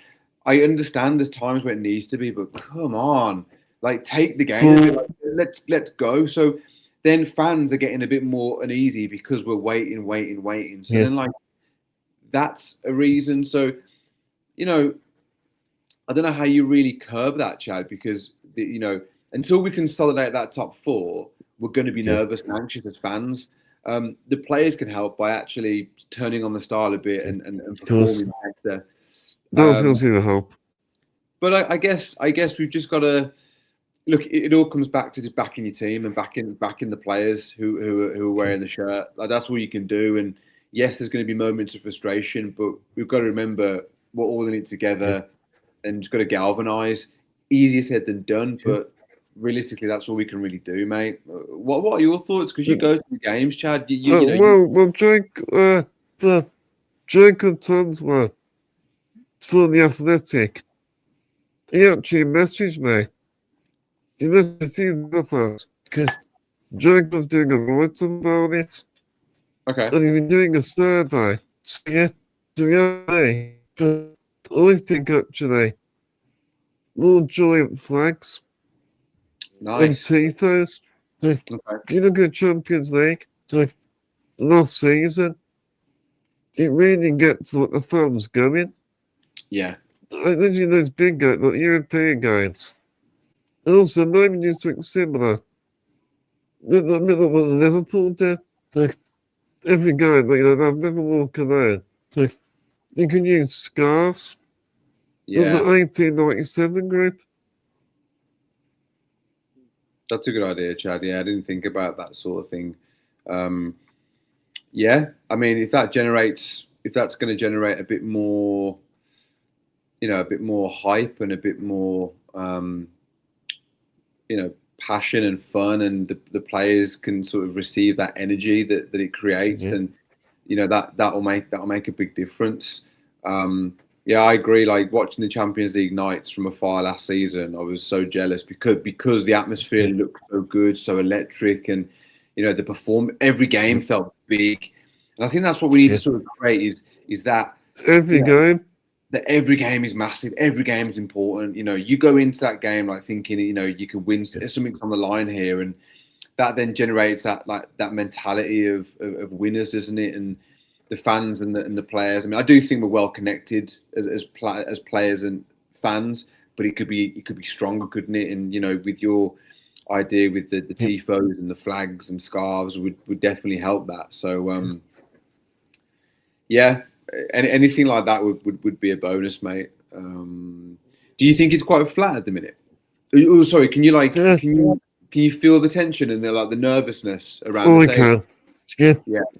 I understand there's times where it needs to be, but come on, take the game. Let's go. So then fans are getting a bit more uneasy because we're waiting. So then that's a reason. So, I don't know how you really curb that, Chad, because until we consolidate that top four, we're going to be nervous and anxious as fans. The players can help by actually turning on the style a bit and performing better. That's going to help. But I guess we've just got to look. It all comes back to just backing your team and backing the players who are wearing the shirt. That's all you can do. And yes, there's going to be moments of frustration, but we've got to remember we're all in it together and just got to galvanise. Easier said than done, but realistically, that's all we can really do, mate. What are your thoughts? Because you go to the games, Chad. Jacob Tonsworth for the Athletic. He actually messaged me. He messaged the fans because Jacob was doing a lot about it. Okay. And he's been doing a survey. So I think actually more giant flags. Nice. And tifos. You look at Champions League last season, it really gets the fans going. Yeah. I think those big European games. And also, maybe do something similar The middle of Liverpool did. Like, every game, like, they've never walk around. Like, you can use scarves. Yeah, The 1897 group. that's a good idea, Chad. Yeah, I didn't think about that sort of thing. Yeah, I mean, if that's going to generate a bit more, a bit more hype and a bit more, passion and fun, and the players can sort of receive that energy that it creates, then that'll make a big difference. Yeah, I agree. Like watching the Champions League nights from afar last season, I was so jealous because the atmosphere looked so good, so electric, and every game felt big. And I think that's what we need to sort of create is that every game. That every game is massive, every game is important. You go into that game like thinking, you can win. There's something on the line here, and that then generates that mentality of winners, doesn't it? And the fans and the players. I mean, I do think we're well connected as players and fans, but it could be stronger, couldn't it? And with your idea with the tifos and the flags and scarves would definitely help that. So yeah. Anything like that would be a bonus, mate. Do you think it's quite flat at the minute? Oh, sorry. Can you feel the tension and the nervousness around? I can. Yeah.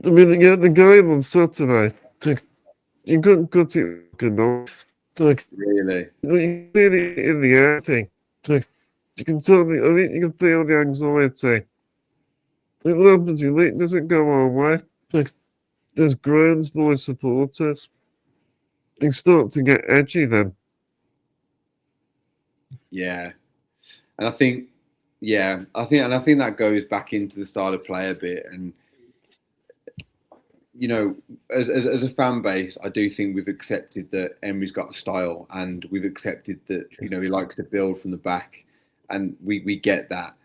I mean, the game on Saturday. You couldn't cut it enough. Really? You feel it in the air thing. You can tell me. I mean, you can feel the anxiety. What happens? It doesn't go our way. There's groans by supporters. They start to get edgy then. Yeah, and I think that goes back into the style of play a bit. And as a fan base, I do think we've accepted that Emery's got a style, and we've accepted that he likes to build from the back, and we get that,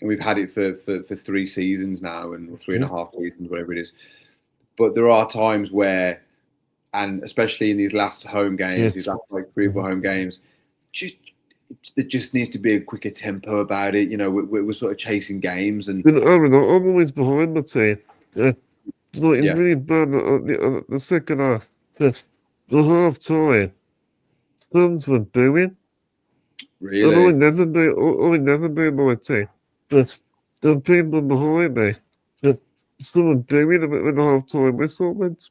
and we've had it for 3 seasons now, or 3.5 seasons, whatever it is. But there are times where, and especially in these last home games, these last 3 or 4 home games, there just needs to be a quicker tempo about it. We're sort of chasing games, and I'm always behind the team. It's really bad the second half. The half time, fans were booing. Really, and I never boo my team, but the people behind me. Someone booing a bit when the half-time whistle went.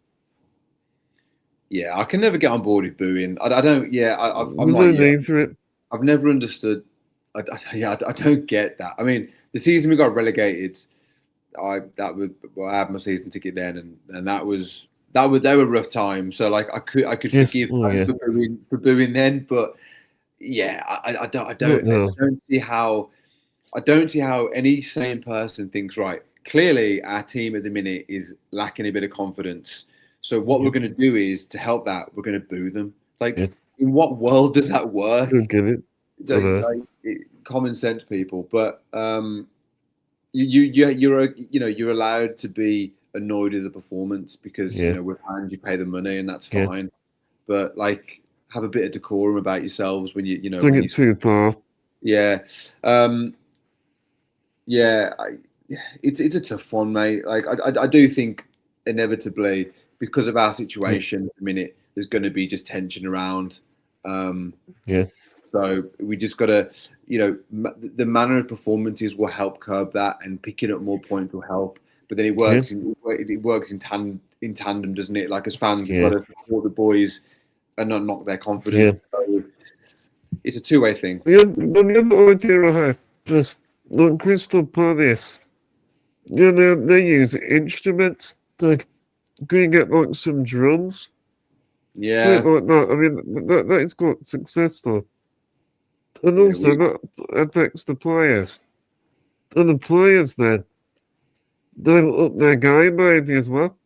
Yeah, I can never get on board with booing. I don't. Yeah, I'm no need for it. I've never understood. I don't get that. I mean, the season we got relegated, I had my season ticket then, and they were rough times. So like I could forgive for booing then, but yeah, I don't see how any sane person thinks, right, clearly our team at the minute is lacking a bit of confidence. So what we're going to do is, to help that, we're going to boo them. In what world does that work? Don't get it. Common sense, people. But you're allowed to be annoyed with the performance because we're fans, you pay the money, and that's fine. But have a bit of decorum about yourselves when you don't get too far. Yeah. It's a tough one, mate. I do think inevitably, because of our situation at the minute, there's going to be just tension around. So we just got to, the manner of performances will help curb that, and picking up more points will help. But then it works in tandem, doesn't it? As fans, we've got to support the boys and not knock their confidence. So it's a two-way thing. The other idea I have, just like Crystal Palace, they use instruments. Can you get some drums? Yeah. Straight like that. I mean, that is quite successful. And also that affects the players. And the players then, they'll up their game maybe as well.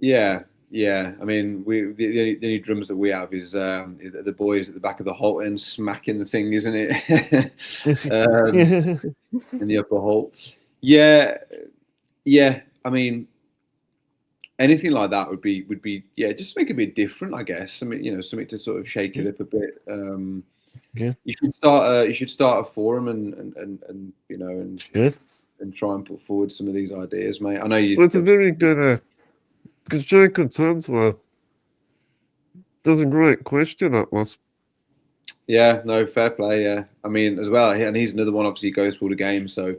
Yeah. I mean, the only drums that we have is the boys at the back of the Holt and smacking the thing, isn't it? In the upper Holt. Yeah. I mean, anything like that would be just make it a bit different, I guess. I mean, something to sort of shake it up a bit. You should start a forum and and try and put forward some of these ideas, mate. I know you. Well, it's a very good, because Jacob Tanswell does a great question, that was. Yeah, no, fair play. Yeah, I mean, as well, and he's another one. Obviously, goes for all the games, so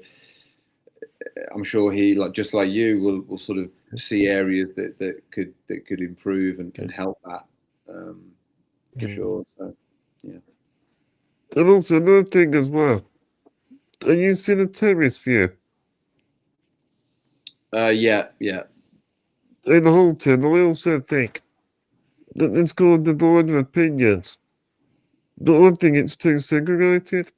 I'm sure he, like just like you, will sort of see areas that could improve and help that for sure. So, yeah. And also another thing as well. Are you seeing a terrace view? Yeah. In the whole thing, I also think that it's called the divide of opinions. But one thing, it's too segregated.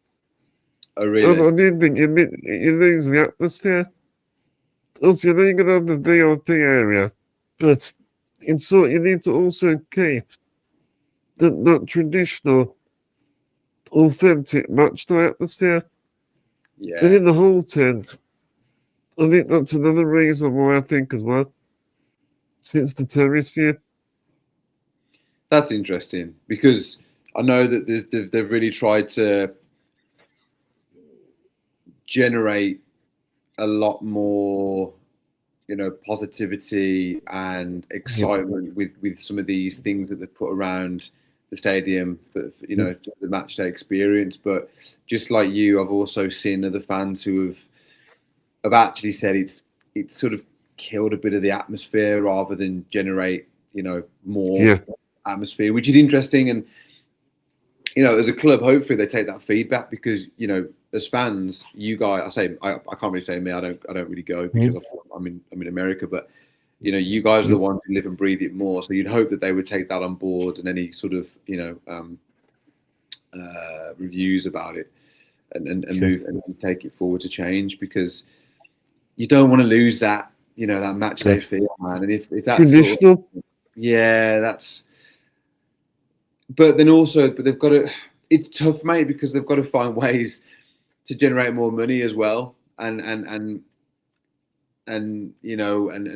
Oh, And really? I do think you lose the atmosphere. Also, you know you're going to have the VIP area, but it's so you need to also keep that traditional, authentic matchday atmosphere. And Yeah. in the whole tent, I think that's another reason why I think as well, since the terrace view. That's interesting because I know that they've really tried to generate a lot more, positivity and excitement with some of these things that they've put around the stadium for the match day experience. But just like you, I've also seen other fans who have actually said it's sort of killed a bit of the atmosphere rather than generate more atmosphere, which is interesting. And as a club, hopefully they take that feedback because as fans, you guys, I can't really say me. I don't really go because I'm in America, but you guys are the ones who live and breathe it more. So you'd hope that they would take that on board and any sort of reviews about it and move and take it forward to change, because you don't want to lose that that match day feel, man. And if that's Traditional. that's. But then also, they've got to. It's tough, mate, because they've got to find ways to generate more money as well, and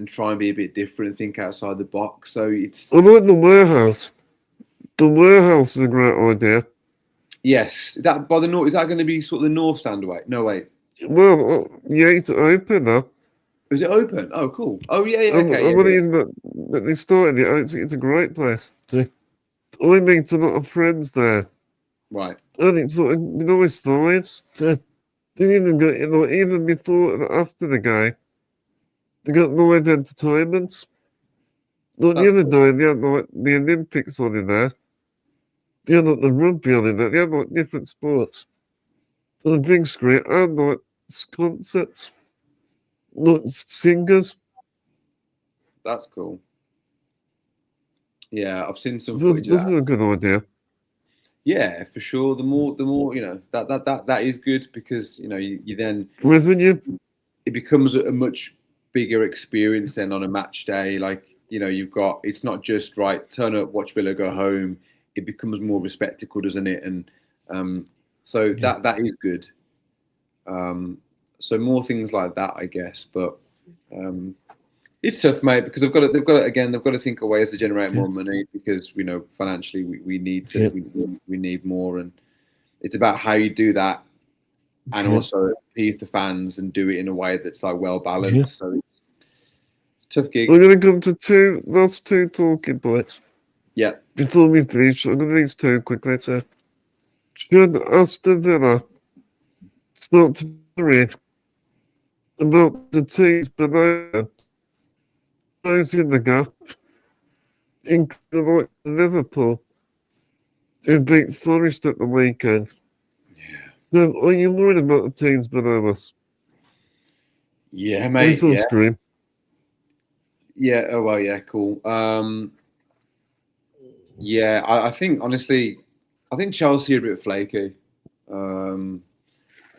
try and be a bit different and think outside the box. So it's. I like the warehouse. The warehouse is a great idea. Yes, that by the north. Is that going to be sort of the north stand away? No, wait. Well, yeah, it's open now. Is it open? Oh, cool. Oh, yeah, I believe that they started it. It's a great place. I meet a lot of friends there. Right. And it's like, nice vibes. They even got, even before and after the game, they got live entertainment. Like the other day, they had like the Olympics on in there. They had like the rugby on in there. They had like different sports on a big screen and like concerts, like singers. That's cool. Yeah, I've seen some That's footage of that. a good idea. Yeah, for sure. The more that is good, because you then Revenue. it becomes a much bigger experience then on a match day. Like you've got, it's not just right, turn up, watch Villa, go home. It becomes more of a spectacle, doesn't it? And so that is good. So more things like that, I guess. But it's tough, mate, because they've got to think of ways to generate more money, because financially we need to we need more, and it's about how you do that, and also appease the fans and do it in a way that's like well balanced. So it's a tough gig. We're gonna come to last two talking points. Yeah. Before we finish, I'm gonna these two quickly. So, should Aston Villa start to read about the teams below them closing the gap, including like Liverpool, who beat Forest at the weekend? Yeah. So, are you worried about the teams below us? Yeah, mate. Yeah. Screen. Yeah. Oh well. Yeah. Cool. Yeah. I think honestly, I think Chelsea are a bit flaky.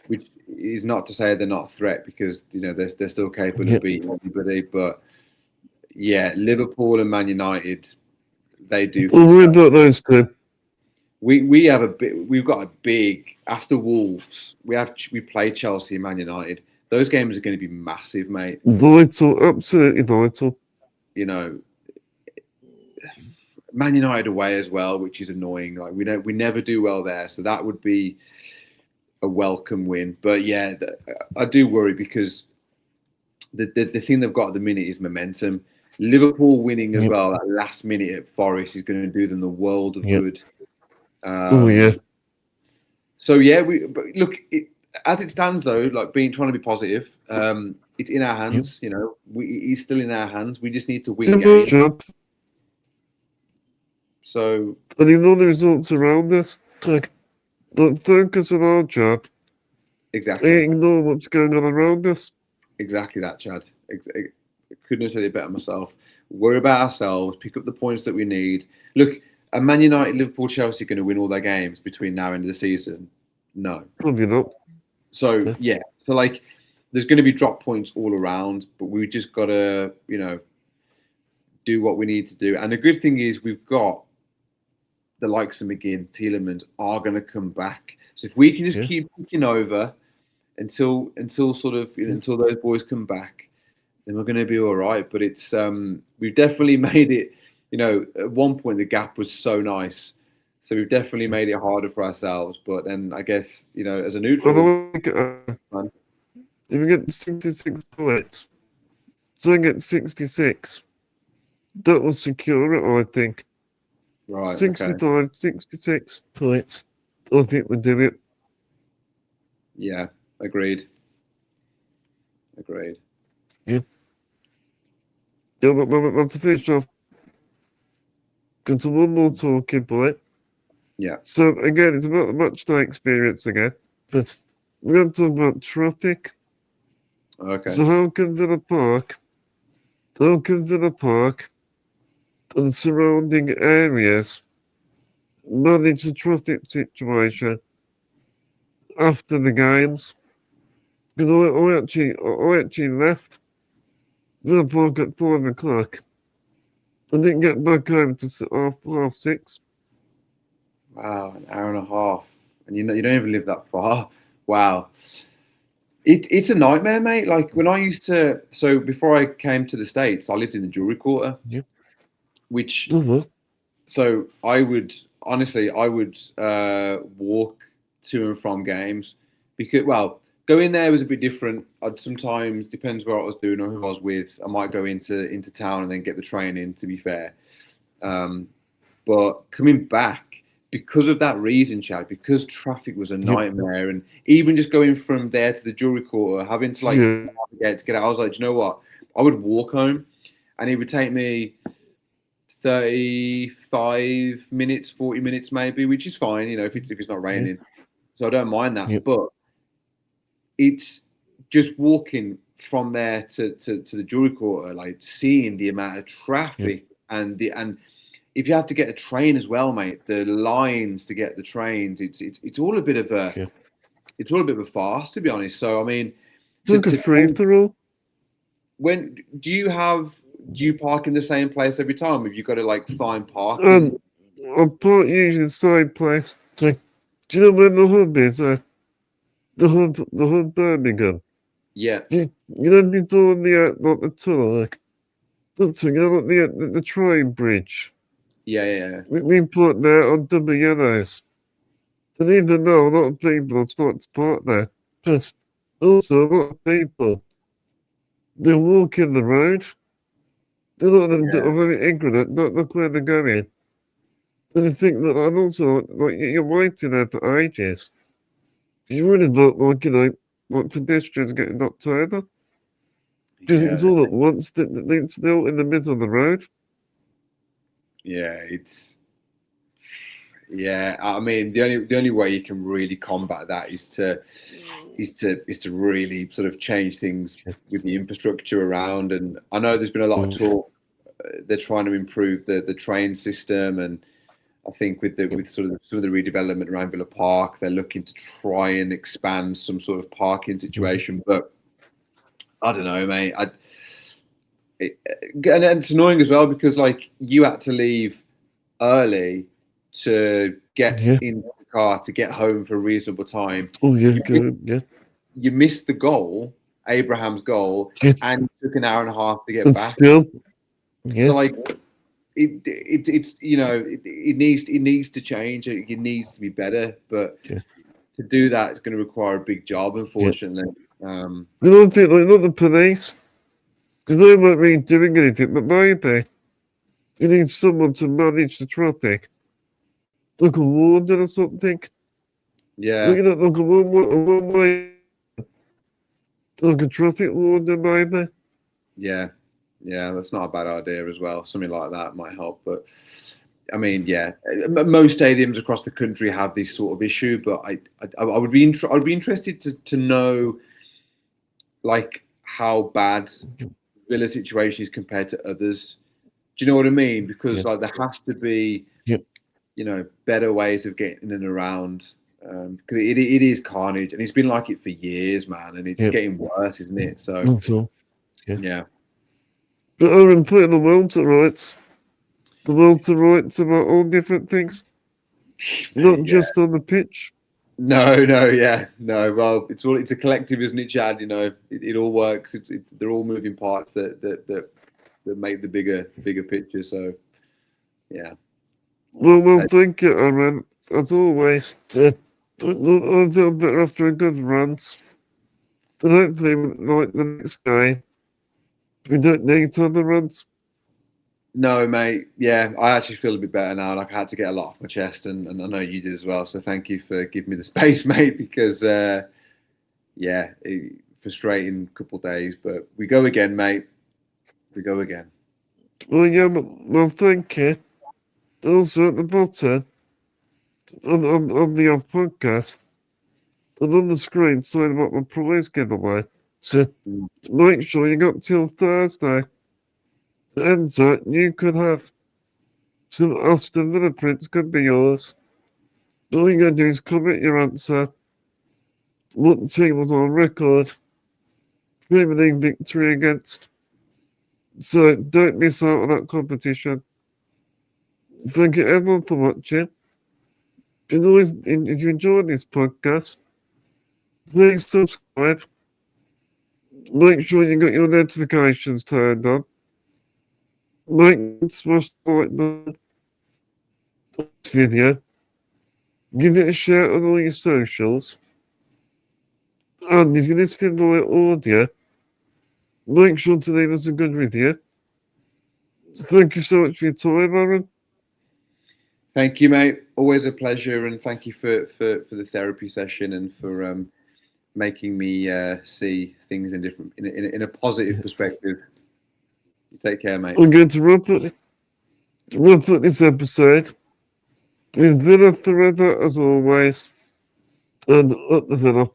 Which is not to say they're not a threat, because they're still capable of beating anybody. But yeah, Liverpool and Man United, they do. Well, we're about those two. We've got a big, after Wolves. We play Chelsea and Man United. Those games are going to be massive, mate. Vital, absolutely vital. Man United away as well, which is annoying. Like we never do well there, so that would be welcome win. But yeah, I do worry because the thing they've got at the minute is momentum. Liverpool winning as well at last minute at Forest is going to do them the world of good. So yeah, but look, as it stands though, like trying to be positive, it's in our hands. You know, it's still in our hands. We just need to win games. So, and you know the results around us. Like, don't focus on our job. Exactly. Ignore what's going on around us. Exactly that, Chad. I couldn't have said it better myself. Worry about ourselves. Pick up the points that we need. Look, are Man United, Liverpool, Chelsea going to win all their games between now and the end of the season? No. Probably not. So yeah. So like, there's going to be drop points all around, but we just got to, you know, do what we need to do. And the good thing is we've got the likes of McGinn, Tielemans are going to come back. So if we can just keep ticking over until sort of, you know, until those boys come back, then we're going to be all right. But it's we've definitely made it. You know, at one point the gap was so nice, so we've definitely made it harder for ourselves. But then I guess, you know, as a neutral, if we get 66 points, so I get 66, that will secure it, I think. Right. 65, 66 points. I think we'll do it. Yeah, agreed. Yeah. But to finish off, got one more talking point. Yeah. So again, it's about the match day experience again, but we're going to talk about traffic. Okay. So how can Villa Park and surrounding areas manage the traffic situation after the games? Because I actually left Villa Park at 5 o'clock. I didn't get back home to half 6. Wow, an hour and a half, and you don't even live that far. Wow, it's a nightmare, mate. Like when I used to, so before I came to the States, I lived in the jewelry quarter, which so I would walk to and from games because, well, going there was a bit different. I'd sometimes, depends where I was doing or who I was with, I might go into town and then get the train in, to be fair. But coming back, because of that reason, Chad, because traffic was a nightmare, and even just going from there to the jewelry quarter, having to get out, I was like, do you know what? I would walk home, and it would take me 35 minutes, 40 minutes maybe, which is fine, you know, if it's not raining. So I don't mind that. But it's just walking from there to the jewelry quarter, like seeing the amount of traffic and if you have to get a train as well, mate, the lines to get the trains, it's all a bit of a it's all a bit of a farce, to be honest. So I mean, when do you park in the same place every time? Have you got to like find parking? I park usually the same place. Do you know where the hub is? The hub Birmingham. Yeah. You know before the tunnel, like the train bridge. Yeah. We put there on double yellows. And even though a lot of people are starting to park there, but also a lot of people, they're walking the road. A lot of them are very ignorant, don't look where they're going. And I think that, and also, like, you're waiting there for ages. You really don't like, you know, like pedestrians getting knocked over. Because it's all at once, it's still in the middle of the road. I mean, the only way you can really combat that is to really sort of change things with the infrastructure around. And I know there's been a lot of talk. They're trying to improve the train system, and I think with sort of some of the redevelopment around Villa Park, they're looking to try and expand some sort of parking situation. But I don't know, mate. And it's annoying as well because like you had to leave early to get in the car to get home for a reasonable time. You missed the goal, Abraham's goal, and it took an hour and a half to get back. So like it's you know it needs to change. It needs to be better. But to do that, it's going to require a big job, unfortunately. You don't think like not the police, because they might be doing anything, but maybe you need someone to manage the traffic, like a warden or something. Yeah, Like, like a one-way, like a traffic warden, maybe. yeah, that's not a bad idea as well. Something like that might help. But I mean, yeah, most stadiums across the country have this sort of issue. But I would be interested to know, like, how bad Villa situation is compared to others. Do you know what I mean? Because like there has to be, you know, better ways of getting in and around. Because it is carnage, and it's been like it for years, man, and it's getting worse, isn't it? So, yeah. But Aaron, putting the world to rights. The world to rights about all different things, not just on the pitch. No. Well, it's a collective, isn't it, Chad? You know, it all works. They're all moving parts that make the bigger picture. So, yeah. Well, thank you, Aaron. As always, I feel better after a good rant. But hopefully, like the next guy, we don't need other runs. No, mate. Yeah, I actually feel a bit better now. Like I had to get a lot off my chest, and I know you did as well. So thank you for giving me the space, mate. Because frustrating couple of days, but we go again, mate. We go again. Well, yeah, well, thank you. Also at the bottom, on the off podcast, and on the screen, saying about my prize giveaway. So make sure you got till Thursday. And so you could have some Aston Villa prints, could be yours. All you gotta do is comment your answer, what team was on record, Premier League victory against. So don't miss out on that competition. Thank you everyone for watching. As always, if you enjoyed this podcast, please subscribe. Make sure you got your notifications turned on. Smash the like button. This video. Give it a share on all your socials. And if you're listening to my audio, make sure to leave us a good review. Thank you so much for your time, Aaron. Thank you, mate. Always a pleasure, and thank you for the therapy session and for making me see things in a positive perspective. You take care, mate. We're going to wrap up this episode with Villa forever as always, and up the Villa.